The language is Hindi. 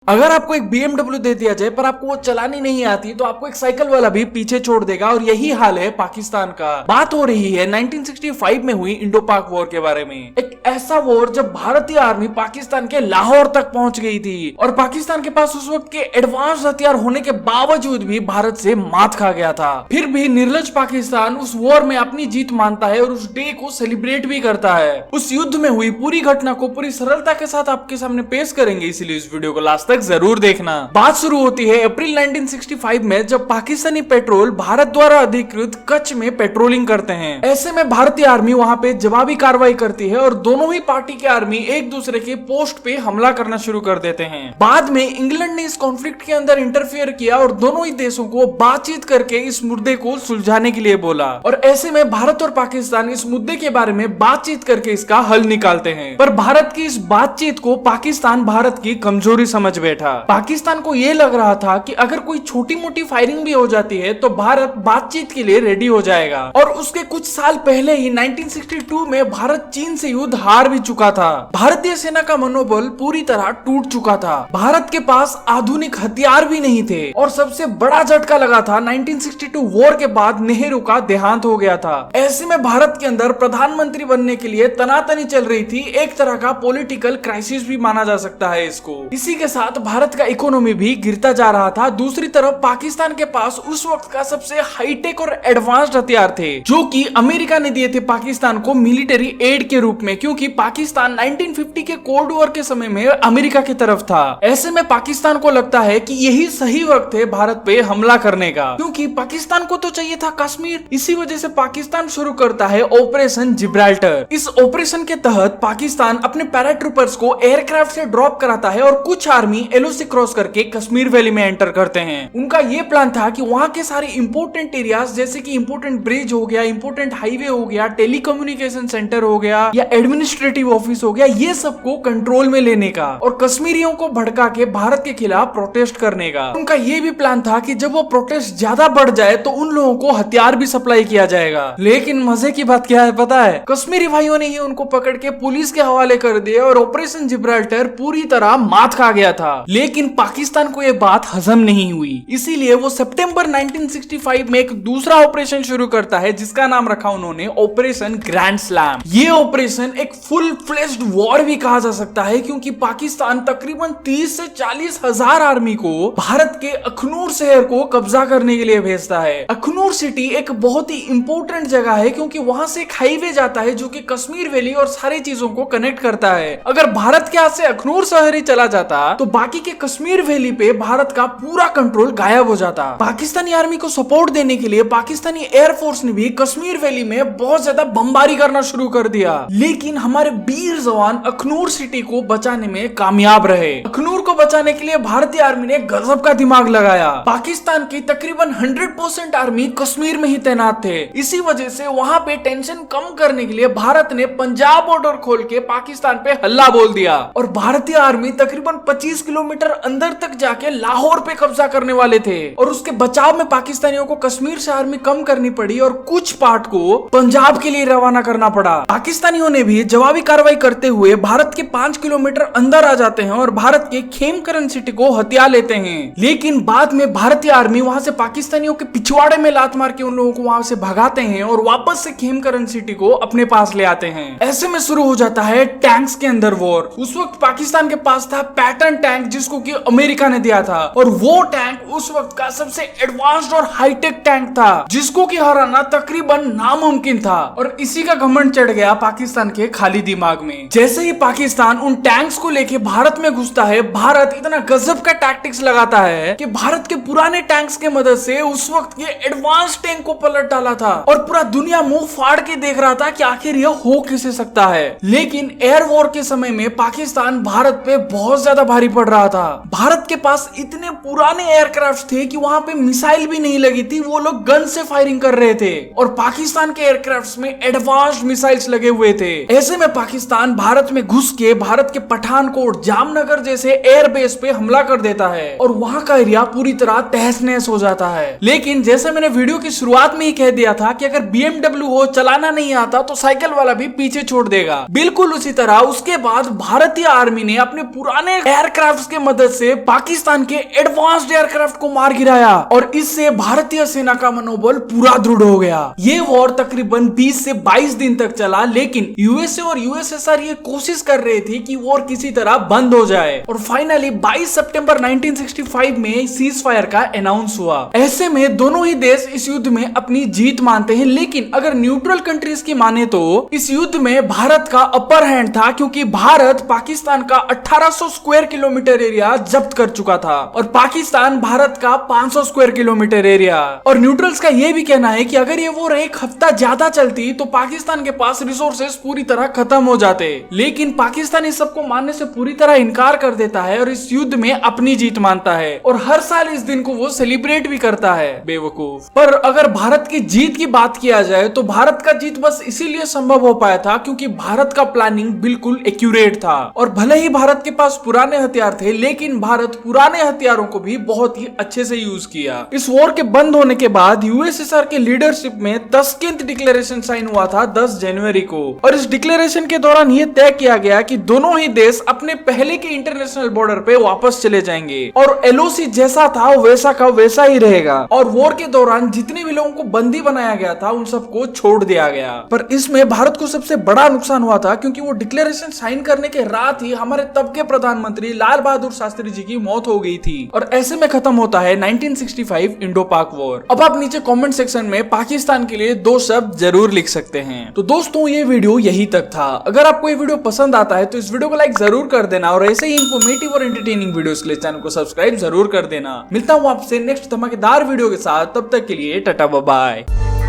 अगर आपको एक BMW दे दिया जाए पर आपको वो चलानी नहीं आती तो आपको एक साइकिल वाला भी पीछे छोड़ देगा। और यही हाल है पाकिस्तान का। बात हो रही है 1965 में हुई इंडो पाक वॉर के बारे में। एक ऐसा वॉर जब भारतीय आर्मी पाकिस्तान के लाहौर तक पहुंच गई थी और पाकिस्तान के पास उस वक्त के एडवांस हथियार होने के बावजूद भी भारत से मात खा गया था। फिर भी निर्लज पाकिस्तान उस वॉर में अपनी जीत मानता है और उस डे को सेलिब्रेट भी करता है। उस युद्ध में हुई पूरी घटना को पूरी सरलता के साथ आपके सामने पेश करेंगे, इसीलिए इस वीडियो को लास्ट तक जरूर देखना। बात शुरू होती है अप्रैल 1965 में जब पाकिस्तानी पेट्रोल भारत द्वारा अधिकृत कच्छ में पेट्रोलिंग करते हैं। ऐसे में भारतीय आर्मी वहां पे जवाबी कार्रवाई करती है और दोनों ही पार्टी के आर्मी एक दूसरे के पोस्ट पे हमला करना शुरू कर देते हैं। बाद में इंग्लैंड ने इस कॉन्फ्लिक्ट के अंदर इंटरफियर किया और दोनों ही देशों को बातचीत करके इस मुद्दे को सुलझाने के लिए बोला। और ऐसे में भारत और पाकिस्तान इस मुद्दे के बारे में बातचीत करके इसका हल निकालते हैं। पर भारत की इस बातचीत को पाकिस्तान भारत की कमजोरी समझ बैठा। पाकिस्तान को यह लग रहा था कि अगर कोई छोटी मोटी फायरिंग भी हो जाती है तो भारत बातचीत के लिए रेडी हो जाएगा। और उसके कुछ साल पहले ही 1962 में भारत चीन से युद्ध हार भी चुका था। भारतीय सेना का मनोबल पूरी तरह टूट चुका था। भारत के पास आधुनिक हथियार भी नहीं थे और सबसे बड़ा झटका लगा था 1962 वॉर के बाद नेहरू का देहांत हो गया था। ऐसे में भारत के अंदर प्रधानमंत्री बनने के लिए तनातनी चल रही थी। एक तरह का पॉलिटिकल क्राइसिस भी माना जा सकता है इसको। इसी के साथ भारत का इकोनॉमी भी गिरता जा रहा था। दूसरी तरफ पाकिस्तान के पास उस वक्त का सबसे हाईटेक और एडवांस्ड हथियार थे जो कि अमेरिका ने दिए थे पाकिस्तान को मिलिट्री एड के रूप में, क्योंकि पाकिस्तान 1950 के कोल्ड वॉर के समय में अमेरिका की तरफ था। ऐसे में पाकिस्तान को लगता है कि यही सही वक्त है भारत पे हमला करने का, क्योंकि पाकिस्तान को तो चाहिए था कश्मीर। इसी वजह से पाकिस्तान शुरू करता है ऑपरेशन जिब्राल्टर। इस ऑपरेशन के तहत पाकिस्तान अपने पैराट्रूपर्स को एयरक्राफ्ट से ड्रॉप कराता है और कुछ आर्मी एलओसी क्रॉस करके कश्मीर वैली में एंटर करते हैं। उनका ये प्लान था कि वहां के सारे इंपोर्टेंट एरियाज जैसे कि इंपोर्टेंट ब्रिज हो गया, इंपोर्टेंट हाईवे हो गया, टेलीकम्युनिकेशन सेंटर हो गया या एडमिनिस्ट्रेटिव ऑफिस हो गया, ये सबको कंट्रोल में लेने का और कश्मीरियों को भड़का के भारत के खिलाफ प्रोटेस्ट करने का। उनका ये भी प्लान था कि जब वो प्रोटेस्ट ज्यादा बढ़ जाए तो उन लोगों को हथियार भी सप्लाई किया जाएगा। लेकिन मजे की बात क्या है पता है? कश्मीरी भाइयों ने ही उनको पकड़ के पुलिस के हवाले कर दिया और ऑपरेशन जिब्राल्टर पूरी तरह मात खा गया था। लेकिन पाकिस्तान को यह बात हजम नहीं हुई, इसीलिए वो सितंबर 1965 में एक दूसरा ऑपरेशन शुरू करता है जिसका नाम रखा उन्होंने ऑपरेशन ग्रैंड स्लैम। ये ऑपरेशन एक फुल फ्लेज्ड वॉर भी कहा जा सकता है, क्योंकि पाकिस्तान तकरीबन 30 से 40 हजार आर्मी को भारत के अखनूर शहर को कब्जा करने के लिए भेजता है। अखनूर सिटी एक बहुत ही इंपॉर्टेंट जगह है क्योंकि वहां से एक हाईवे जाता है जो कि कश्मीर वैली और सारी चीजों को कनेक्ट करता है। अगर भारत के हाथ से अखनूर शहर ही चला जाता तो बाकी के कश्मीर वैली पे भारत का पूरा कंट्रोल गायब हो जाता। पाकिस्तानी आर्मी को सपोर्ट देने के लिए पाकिस्तानी एयरफोर्स ने भी कश्मीर वैली में बहुत ज्यादा बमबारी करना शुरू कर दिया। लेकिन हमारे वीर जवान अखनूर सिटी को बचाने में कामयाब रहे। अखनूर को बचाने के लिए भारतीय आर्मी ने गजब का दिमाग लगाया। पाकिस्तान की तकरीबन 100% आर्मी कश्मीर में ही तैनात थे। इसी वजह से वहां पे टेंशन कम करने के लिए भारत ने पंजाब बॉर्डर खोल के पाकिस्तान पे हल्ला बोल दिया और भारतीय आर्मी तकरीबन 25 किलोमीटर अंदर तक जाके लाहौर पे कब्जा करने वाले थे। और उसके बचाव में पाकिस्तानियों को कश्मीर से आर्मी कम करनी पड़ी और कुछ पार्ट को पंजाब के लिए रवाना करना पड़ा। पाकिस्तानियों ने भी जवाबी कार्रवाई करते हुए भारत के 5 किलोमीटर अंदर आ जाते हैं और भारत के खेमकरन सिटी को हथिया लेते हैं। लेकिन बाद में भारतीय आर्मी वहां से पाकिस्तानियों के पिछवाड़े में लात मार के उन लोगों को वहां से भगाते हैं और वापस से खेमकरन सिटी को अपने पास ले आते हैं। ऐसे में शुरू हो जाता है टैंक्स के अंदर वॉर। उस वक्त पाकिस्तान के पास था पैटर्न टैंक जिसको कि अमेरिका ने दिया था और वो टैंक उस वक्त का सबसे एडवांस्ड और हाईटेक टैंक था जिसको कि हराना तकरीबन नामुमकिन था। और इसी का घमंड चढ़ गया पाकिस्तान के खाली दिमाग में। जैसे ही पाकिस्तान उन टैंक्स को लेके भारत में घुसता है, भारत इतना गजब का टैक्टिक्स लगाता है कि भारत के पुराने टैंक्स के मदद से उस वक्त के एडवांस टैंक को पलट डाला था और पूरा दुनिया मुंह फाड़ के देख रहा था कि आखिर यह हो कैसे सकता है। लेकिन एयर वॉर के समय में पाकिस्तान भारत पे बहुत ज्यादा भारी पड़ रहा था। भारत के पास इतने पुराने एयरक्राफ्ट थे कि वहां पे मिसाइल भी नहीं लगी थी, वो लोग गन से फायरिंग कर रहे थे और पाकिस्तान के एयरक्राफ्ट में एडवांस्ड मिसाइल्स लगे हुए थे। ऐसे में पाकिस्तान भारत में घुस के भारत के पठानकोट, जामनगर जैसे एयरबेस पे हमला कर देता है और वहां का एरिया पूरी तरह तहस नहस हो जाता है। लेकिन जैसे मैंने वीडियो की शुरुआत में ही कह दिया था कि अगर BMW हो, चलाना नहीं आता तो साइकिल वाला भी पीछे छोड़ देगा। बिल्कुल उसी तरह उसके बाद भारतीय आर्मी ने अपने पुराने एयरक्राफ्ट एयरक्राफ्ट के मदद से पाकिस्तान के एडवांस्ड एयरक्राफ्ट को मार गिराया और इससे भारतीय सेना का मनोबल पूरा दृढ़ हो गया। ये वॉर तकरीबन 20 से 22 दिन तक चला, लेकिन यूएसए और यूएसएसआर ये कोशिश कर रहे थे कि वॉर किसी तरह बंद हो जाए और फाइनली 22 सितंबर 1965 में सीज फायर का अनाउंस हुआ। ऐसे में दोनों ही देश इस युद्ध में अपनी जीत मानते हैं, लेकिन अगर न्यूट्रल कंट्रीज की माने तो इस युद्ध में भारत का अपर हैंड था, क्योंकि भारत पाकिस्तान का 1800 स्क्वायर किलोमीटर एरिया जब्त कर चुका था और पाकिस्तान भारत का 500 स्क्वायर किलोमीटर एरिया। और न्यूट्रल्स का यह भी कहना है कि अगर ये वॉर एक हफ्ता ज्यादा चलती तो पाकिस्तान के पास रिसोर्सेस पूरी तरह खत्म हो जाते, लेकिन पाकिस्तान इस सबको मानने से पूरी तरह इनकार कर देता है और इस युद्ध में अपनी जीत मानता है और हर साल इस दिन को वो सेलिब्रेट भी करता है। बेवकूफ। पर अगर भारत की जीत की बात किया जाए तो भारत का जीत बस इसीलिए संभव हो पाया था क्योंकि भारत का प्लानिंग बिल्कुल एक्यूरेट था और भले ही भारत के पास पुराने हथियार थे, लेकिन भारत पुराने हथियारों को भी बहुत ही अच्छे से यूज किया। इस वॉर के बंद होने के बाद यूएसएसआर के लीडरशिप में ताशकेंत डिक्लेरेशन साइन हुआ था 10 जनवरी को और इस डिक्लेरेशन के दौरान यह तय किया गया कि दोनों ही देश अपने पहले के इंटरनेशनल बॉर्डर पे वापस चले जाएंगे और एलओसी जैसा था वैसा का वैसा ही रहेगा और वॉर के दौरान जितने भी लोगों को बंदी बनाया गया था उन सबको छोड़ दिया गया। पर इसमें भारत को सबसे बड़ा नुकसान हुआ था क्योंकि वो डिक्लेरेशन साइन करने के रात ही हमारे तब के प्रधानमंत्री लाल बहादुर शास्त्री जी की मौत हो गई थी और ऐसे में खत्म होता है 1965 इंडो पाक वॉर। अब आप नीचे कमेंट सेक्शन में पाकिस्तान के लिए 2 शब्द जरूर लिख सकते हैं। तो दोस्तों ये वीडियो यही तक था। अगर आपको ये वीडियो पसंद आता है तो इस वीडियो को लाइक जरूर कर देना और ऐसे ही इंफॉर्मेटिव और एंटरटेनिंग वीडियोस के लिए चैनल को सब्सक्राइब जरूर कर देना। मिलता हूँ आपसे नेक्स्ट धमाकेदार वीडियो के साथ, तब तक के लिए टाटा बाय बाय।